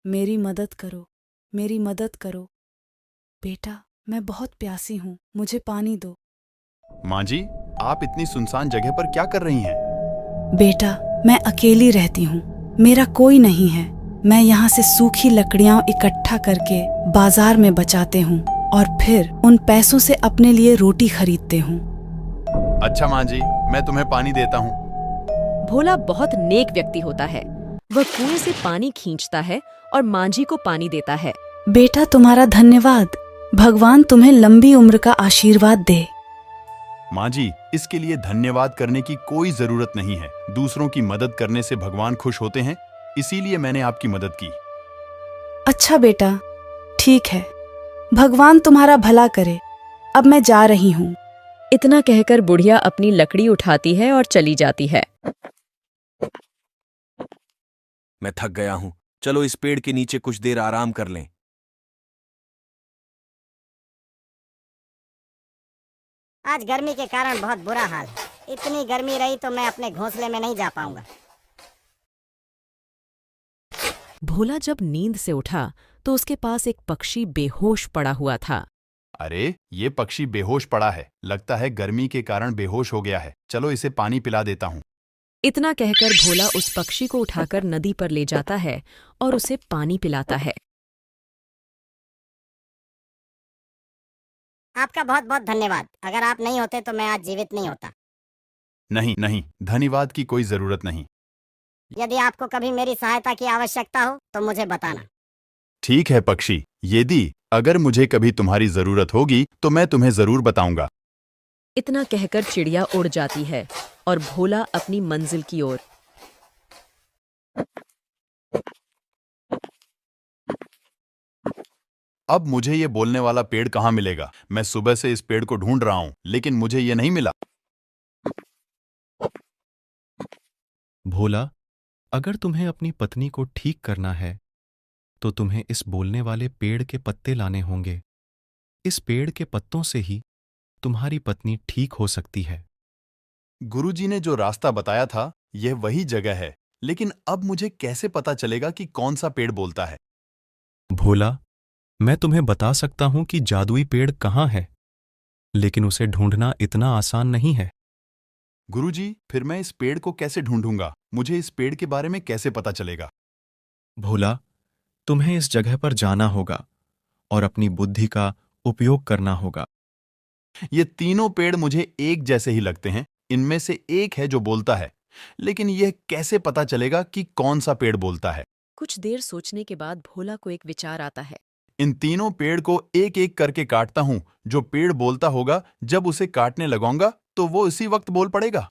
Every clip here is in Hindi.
मेरी मदद करो, मेरी मदद करो। बेटा, मैं बहुत प्यासी हूँ, मुझे पानी दो। माँ जी, आप इतनी सुनसान जगह पर क्या कर रही हैं? बेटा, मैं अकेली रहती हूँ, मेरा कोई नहीं है। मैं यहाँ से सूखी लकड़ियाँ इकट्ठा करके बाजार में बचाते हूँ और फिर उन पैसों से अपने लिए रोटी खरीदते हूँ। अच्छा माँ जी, मैं तुम्हें पानी देता हूँ। भोला बहुत नेक व्यक्ति होता है। वह कुएं से पानी खींचता है और मांझी को पानी देता है। बेटा, तुम्हारा धन्यवाद। भगवान तुम्हें लंबी उम्र का आशीर्वाद दे। माँ जी, इसके लिए धन्यवाद करने की कोई जरूरत नहीं है। दूसरों की मदद करने से भगवान खुश होते हैं, इसीलिए मैंने आपकी मदद की। अच्छा बेटा, ठीक है। भगवान तुम्हारा भला करे। अब मैं जा रही हूँ। इतना कहकर बुढ़िया अपनी लकड़ी उठाती है और चली जाती है। मैं थक गया हूं, चलो इस पेड़ के नीचे कुछ देर आराम कर लें। आज गर्मी के कारण बहुत बुरा हाल है। इतनी गर्मी रही तो मैं अपने घोंसले में नहीं जा पाऊंगा। भोला जब नींद से उठा तो उसके पास एक पक्षी बेहोश पड़ा हुआ था। अरे, ये पक्षी बेहोश पड़ा है। लगता है गर्मी के कारण बेहोश हो गया है। चलो इसे पानी पिला देता हूँ। इतना कहकर भोला उस पक्षी को उठाकर नदी पर ले जाता है और उसे पानी पिलाता है। आपका बहुत बहुत धन्यवाद। अगर आप नहीं होते तो मैं आज जीवित नहीं होता। नहीं नहीं, धन्यवाद की कोई जरूरत नहीं। यदि आपको कभी मेरी सहायता की आवश्यकता हो तो मुझे बताना। ठीक है पक्षी, यदि अगर मुझे कभी तुम्हारी जरूरत होगी तो मैं तुम्हें जरूर बताऊंगा। इतना कहकर चिड़िया उड़ जाती है और भोला अपनी मंजिल की ओर। अब मुझे ये बोलने वाला पेड़ कहाँ मिलेगा? मैं सुबह से इस पेड़ को ढूंढ रहा हूँ, लेकिन मुझे ये नहीं मिला। भोला, अगर तुम्हें अपनी पत्नी को ठीक करना है तो तुम्हें इस बोलने वाले पेड़ के पत्ते लाने होंगे। इस पेड़ के पत्तों से ही तुम्हारी पत्नी ठीक हो सकती है। गुरुजी ने जो रास्ता बताया था, यह वही जगह है, लेकिन अब मुझे कैसे पता चलेगा कि कौन सा पेड़ बोलता है? भोला, मैं तुम्हें बता सकता हूं कि जादुई पेड़ कहाँ है, लेकिन उसे ढूंढना इतना आसान नहीं है। गुरुजी, फिर मैं इस पेड़ को कैसे ढूंढूंगा? मुझे इस पेड़ के बारे में कैसे पता चलेगा? भोला, तुम्हें इस जगह पर जाना होगा और अपनी बुद्धि का उपयोग करना होगा। ये तीनों पेड़ मुझे एक जैसे ही लगते हैं। इनमें से एक है जो बोलता है, लेकिन यह कैसे पता चलेगा कि कौन सा पेड़ बोलता है? कुछ देर सोचने के बाद भोला को एक विचार आता है। इन तीनों पेड़ को एक एक करके काटता हूं। जो पेड़ बोलता होगा, जब उसे काटने लगाऊंगा तो वो इसी वक्त बोल पड़ेगा।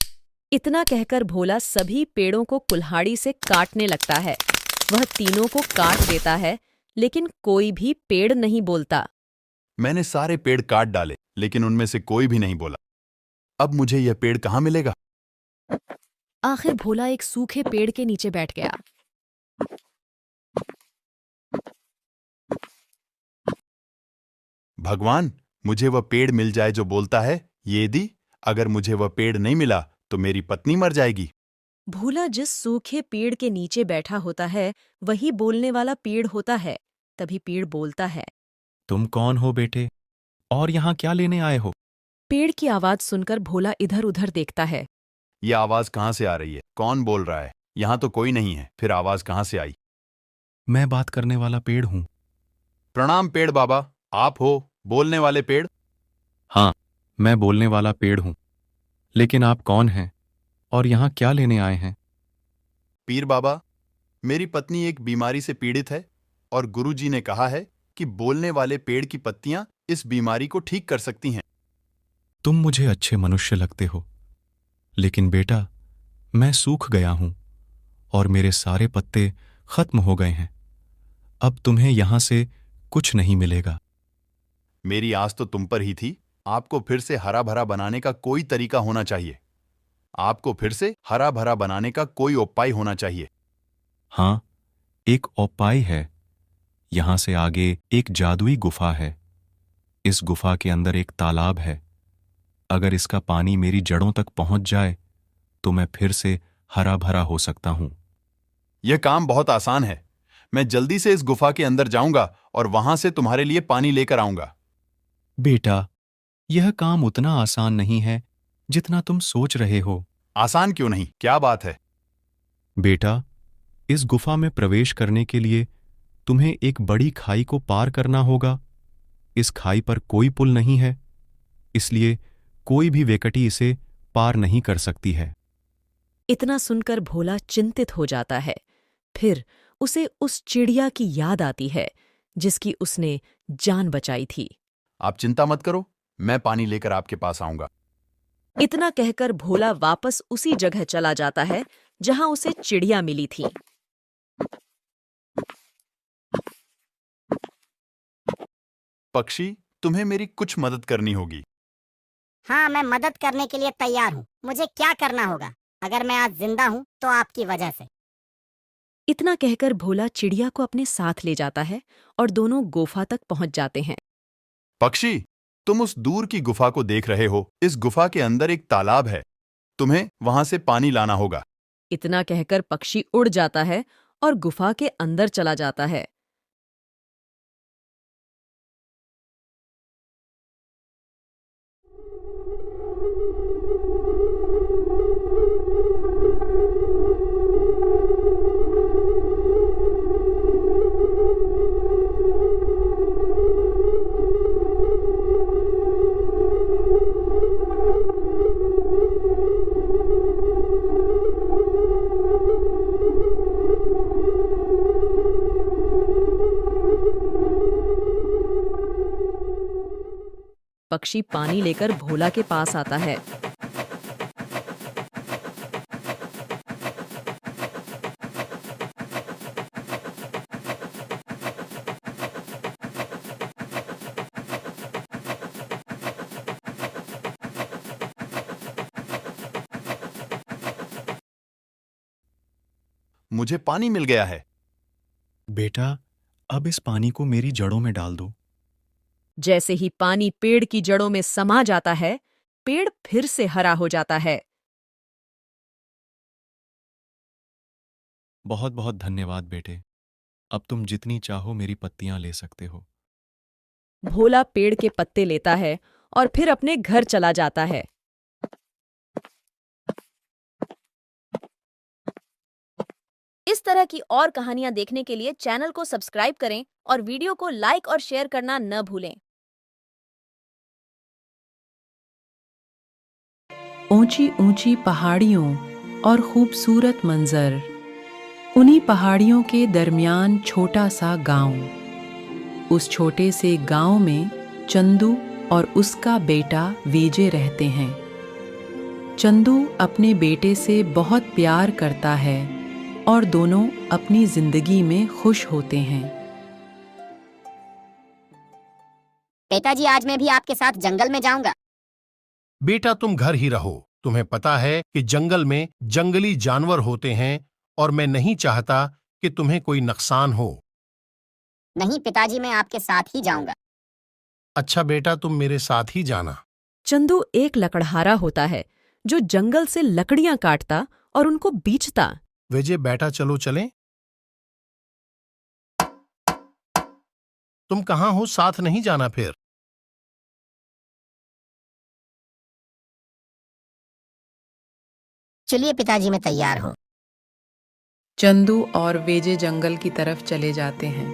इतना कहकर भोला सभी पेड़ों को कुल्हाड़ी से काटने लगता है। वह तीनों को काट देता है, लेकिन कोई भी पेड़ नहीं बोलता। मैंने सारे पेड़ काट डाले, लेकिन उनमें से कोई भी नहीं बोला। अब मुझे यह पेड़ कहाँ मिलेगा? आखिर भोला एक सूखे पेड़ के नीचे बैठ गया। भगवान, मुझे वह पेड़ मिल जाए जो बोलता है। यदि अगर मुझे वह पेड़ नहीं मिला तो मेरी पत्नी मर जाएगी। भोला जिस सूखे पेड़ के नीचे बैठा होता है वही बोलने वाला पेड़ होता है। तभी पेड़ बोलता है। तुम कौन हो बेटे, और यहाँ क्या लेने आए हो? पेड़ की आवाज सुनकर भोला इधर उधर देखता है। यह आवाज कहाँ से आ रही है? कौन बोल रहा है? यहाँ तो कोई नहीं है, फिर आवाज कहाँ से आई? मैं बात करने वाला पेड़ हूं। प्रणाम पेड़ बाबा, आप हो बोलने वाले पेड़? हाँ, मैं बोलने वाला पेड़ हूं, लेकिन आप कौन हैं और यहाँ क्या लेने आए हैं? पीर बाबा, मेरी पत्नी एक बीमारी से पीड़ित है और गुरुजी ने कहा है कि बोलने वाले पेड़ की पत्तियां इस बीमारी को ठीक कर सकती हैं। तुम मुझे अच्छे मनुष्य लगते हो, लेकिन बेटा, मैं सूख गया हूं और मेरे सारे पत्ते खत्म हो गए हैं। अब तुम्हें यहां से कुछ नहीं मिलेगा। मेरी आस तो तुम पर ही थी। आपको फिर से हरा भरा बनाने का कोई तरीका होना चाहिए। आपको फिर से हरा भरा बनाने का कोई उपाय होना चाहिए। हाँ, एक उपाय है। यहां से आगे एक जादुई गुफा है। इस गुफा के अंदर एक तालाब है। अगर इसका पानी मेरी जड़ों तक पहुंच जाए तो मैं फिर से हरा भरा हो सकता हूं। यह काम बहुत आसान है। मैं जल्दी से इस गुफा के अंदर जाऊंगा और वहां से तुम्हारे लिए पानी लेकर आऊंगा। बेटा, यह काम उतना आसान नहीं है जितना तुम सोच रहे हो। आसान क्यों नहीं, क्या बात है? बेटा, इस गुफा में प्रवेश करने के लिए तुम्हें एक बड़ी खाई को पार करना होगा। इस खाई पर कोई पुल नहीं है, इसलिए कोई भी वेकटी इसे पार नहीं कर सकती है। इतना सुनकर भोला चिंतित हो जाता है। फिर उसे उस चिड़िया की याद आती है जिसकी उसने जान बचाई थी। आप चिंता मत करो, मैं पानी लेकर आपके पास आऊंगा। इतना कहकर भोला वापस उसी जगह चला जाता है जहां उसे चिड़िया मिली थी। पक्षी, तुम्हें मेरी कुछ मदद करनी होगी। हाँ, मैं मदद करने के लिए तैयार हूँ। मुझे क्या करना होगा? अगर मैं आज जिंदा हूँ तो आपकी वजह से। इतना कहकर भोला चिड़िया को अपने साथ ले जाता है और दोनों गुफा तक पहुंच जाते हैं। पक्षी, तुम उस दूर की गुफा को देख रहे हो। इस गुफा के अंदर एक तालाब है, तुम्हें वहां से पानी लाना होगा। इतना कहकर पक्षी उड़ जाता है और गुफा के अंदर चला जाता है। पक्षी पानी लेकर भोला के पास आता है। मुझे पानी मिल गया है। बेटा, अब इस पानी को मेरी जड़ों में डाल दो। जैसे ही पानी पेड़ की जड़ों में समा जाता है, पेड़ फिर से हरा हो जाता है। बहुत बहुत धन्यवाद बेटे। अब तुम जितनी चाहो मेरी पत्तियां ले सकते हो। भोला पेड़ के पत्ते लेता है और फिर अपने घर चला जाता है। इस तरह की और कहानियां देखने के लिए चैनल को सब्सक्राइब करें और वीडियो को लाइक और शेयर करना न भूलें। ऊंची ऊंची पहाड़ियों और खूबसूरत मंजर। उन्हीं पहाड़ियों के दरमियान छोटा सा गांव। उस छोटे से गांव में चंदू और उसका बेटा विजय रहते हैं। चंदू अपने बेटे से बहुत प्यार करता है और दोनों अपनी जिंदगी में खुश होते हैं। पिताजी, आज मैं भी आपके साथ जंगल में जाऊंगा। बेटा, तुम घर ही रहो। तुम्हें पता है कि जंगल में जंगली जानवर होते हैं और मैं नहीं चाहता कि तुम्हें कोई नुकसान हो। नहीं पिताजी, मैं आपके साथ ही जाऊंगा। अच्छा बेटा, तुम मेरे साथ ही जाना। चंदू एक लकड़हारा होता है जो जंगल से लकड़ियां काटता और उनको बेचता। विजय बेटा, चलो चलें। तुम कहाँ हो? साथ नहीं जाना फिर? चलिए पिताजी, मैं तैयार हूँ। चंदू और विजय जंगल की तरफ चले जाते हैं।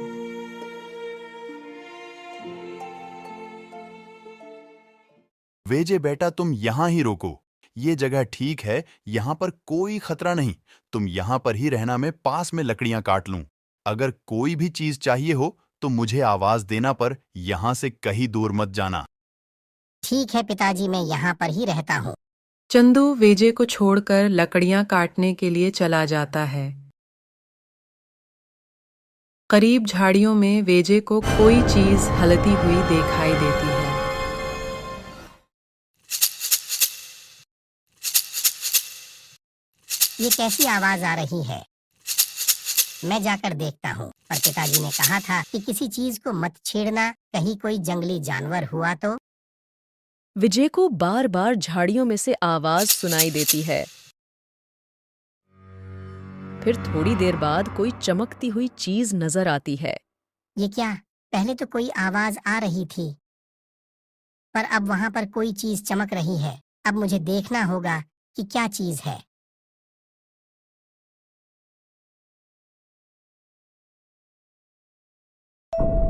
वेजे बेटा, तुम यहां ही रोको। ये जगह ठीक है, यहां पर कोई खतरा नहीं। तुम यहां पर ही रहना, मैं पास में लकड़ियां काट लूं। अगर कोई भी चीज चाहिए हो तो मुझे आवाज देना, पर यहां से कहीं दूर मत जाना। ठीक है पिताजी, मैं यहाँ पर ही रहता हूँ। चंदू विजय को छोड़कर लकड़ियां काटने के लिए चला जाता है। करीब झाड़ियों में विजय को कोई चीज हलती हुई दिखाई देती है। ये कैसी आवाज आ रही है? मैं जाकर देखता हूँ। पर पिताजी ने कहा था कि किसी चीज को मत छेड़ना, कहीं कोई जंगली जानवर हुआ तो। विजय को बार बार झाड़ियों में से आवाज सुनाई देती है। फिर थोड़ी देर बाद कोई चमकती हुई चीज नजर आती है। ये क्या? पहले तो कोई आवाज आ रही थी, पर अब वहां पर कोई चीज चमक रही है। अब मुझे देखना होगा कि क्या चीज है।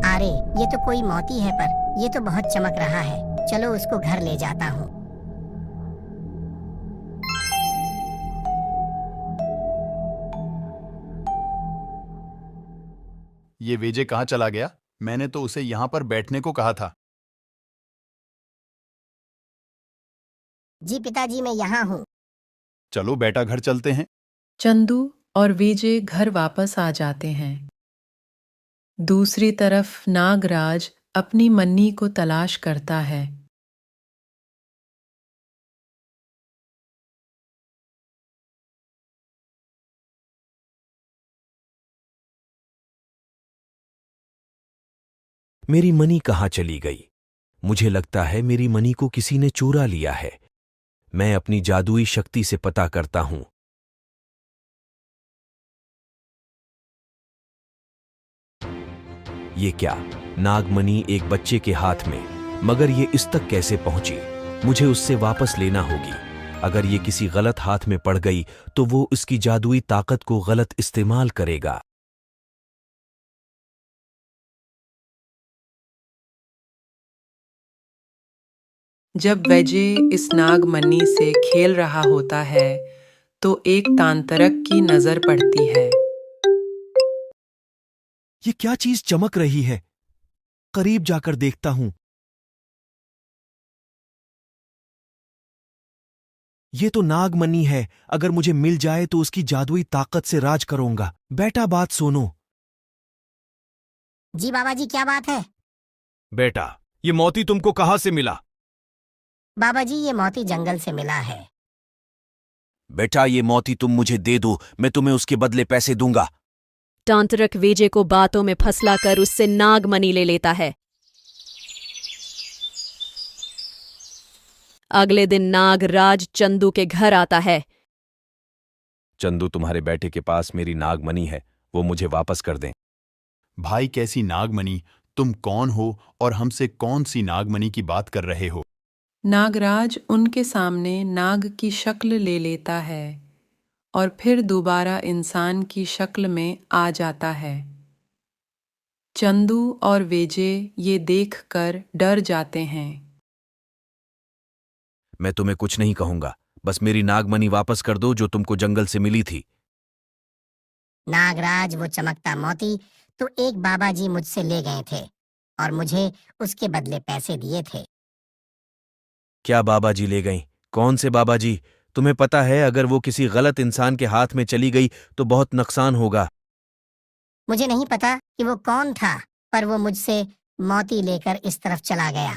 अरे, ये तो कोई मोती है, पर ये तो बहुत चमक रहा है। चलो उसको घर ले जाता हूँ। ये वेजे कहाँ चला गया? मैंने तो उसे यहाँ पर बैठने को कहा था। जी पिताजी, मैं यहाँ हूँ। चलो बेटा, घर चलते हैं। चंदू और विजय घर वापस आ जाते हैं। दूसरी तरफ नागराज अपनी मन्नी को तलाश करता है। मेरी मनी कहाँ चली गई? मुझे लगता है मेरी मनी को किसी ने चुरा लिया है। मैं अपनी जादुई शक्ति से पता करता हूं। ये क्या? नागमणि एक बच्चे के हाथ में, मगर ये इस तक कैसे पहुंची? मुझे उससे वापस लेना होगी। अगर ये किसी गलत हाथ में पड़ गई तो वो इसकी जादुई ताकत को गलत इस्तेमाल करेगा। जब वैजय इस नागमणि से खेल रहा होता है तो एक तांतरक की नजर पड़ती है। ये क्या चीज चमक रही है? करीब जाकर देखता हूं। ये तो नागमणि है। अगर मुझे मिल जाए तो उसकी जादुई ताकत से राज करूंगा। बेटा, बात सुनो। जी बाबा जी, क्या बात है? बेटा, ये मोती तुमको कहां से मिला? बाबा जी, ये मोती जंगल से मिला है। बेटा, ये मोती तुम मुझे दे दो, मैं तुम्हें उसके बदले पैसे दूंगा। तांतरक वेजे को बातों में फंसलाकर उससे नागमणि ले लेता है। अगले दिन नागराज चंदू के घर आता है। चंदू, तुम्हारे बेटे के पास मेरी नागमणि है, वो मुझे वापस कर दें। भाई, कैसी नागमणि? तुम कौन हो और हमसे कौन सी नागमणि की बात कर रहे हो? नागराज उनके सामने नाग की शक्ल ले लेता है और फिर दोबारा इंसान की शक्ल में आ जाता है। चंदू और विजय ये देखकर डर जाते हैं। मैं तुम्हें कुछ नहीं कहूंगा, बस मेरी नागमणि वापस कर दो जो तुमको जंगल से मिली थी। नागराज, वो चमकता मोती तो एक बाबा जी मुझसे ले गए थे और मुझे उसके बदले पैसे दिए थे। क्या बाबा जी ले गईं? कौन से बाबा जी? तुम्हें पता है अगर वो किसी गलत इंसान के हाथ में चली गई तो बहुत नुकसान होगा। मुझे नहीं पता कि वो कौन था, पर वो मुझसे मोती लेकर इस तरफ चला गया।